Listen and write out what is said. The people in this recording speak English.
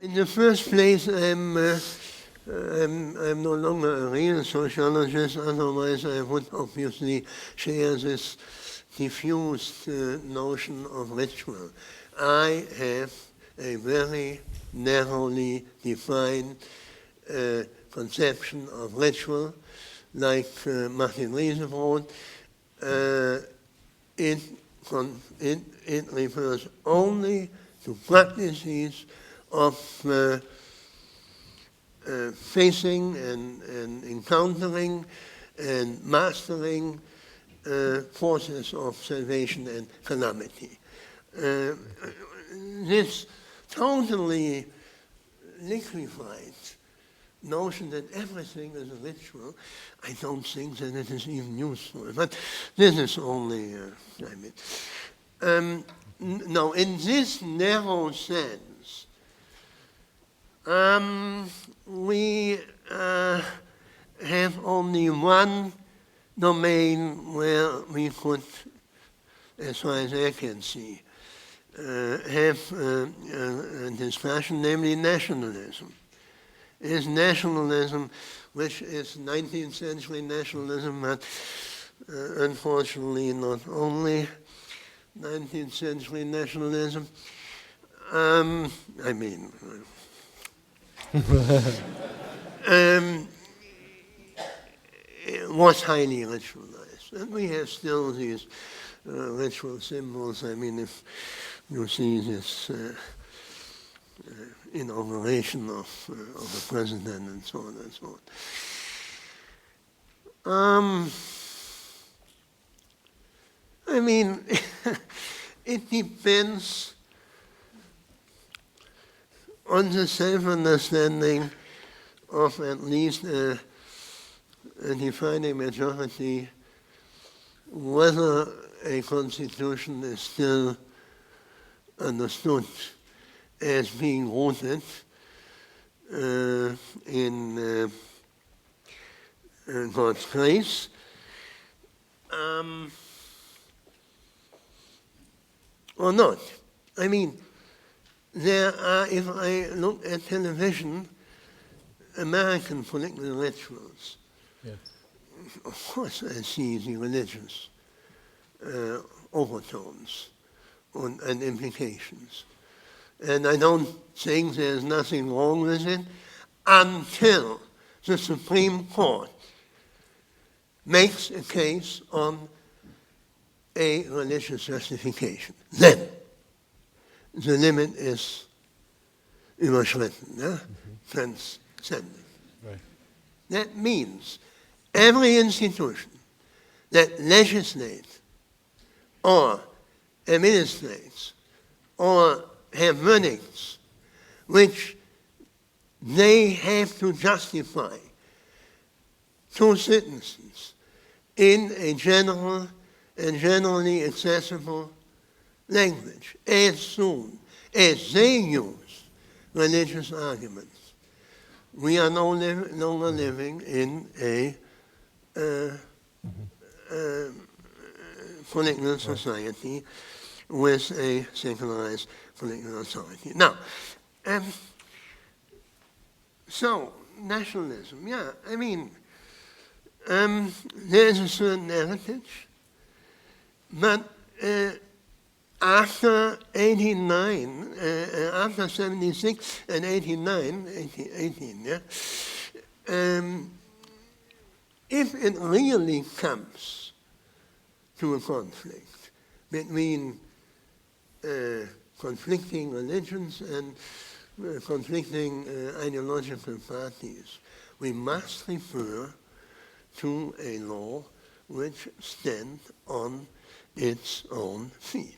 In the first place, I'm no longer a real sociologist, otherwise I would obviously share this diffused notion of ritual. I have a very narrowly defined conception of ritual, like Martin Riese wrote. It refers only to practices of facing and encountering and mastering forces of salvation and calamity. This totally liquefied notion that everything is a ritual, I don't think that it is even useful. But this is only, now, in this narrow sense, we have only one domain where we could, as far as I can see, have a discussion, namely nationalism. Is nationalism, which is 19th century nationalism, but unfortunately not only 19th century nationalism. Was highly ritualized. And we have still these ritual symbols. I mean, if you see this inauguration of the president and so on and so on. I mean, it depends on the self-understanding of at least a defining majority whether a constitution is still understood as being rooted in God's grace, or not. I mean, there are, if I look at television, American political rituals. Yes. Of course I see the religious overtones and implications. And I don't think there's nothing wrong with it until the Supreme Court makes a case on a religious justification. Then the limit is überschritten, transcended. Right. That means every institution that legislates or administrates or have verdicts which they have to justify to citizens in a general and generally accessible language as soon as they use religious arguments. We are no longer living in a political society with a secularized political authority. Now, so nationalism, yeah, I mean, there is a certain heritage, but after 89, after 76 and 89, 18, yeah, if it really comes to a conflict between conflicting religions and conflicting ideological parties, we must refer to a law which stands on its own feet.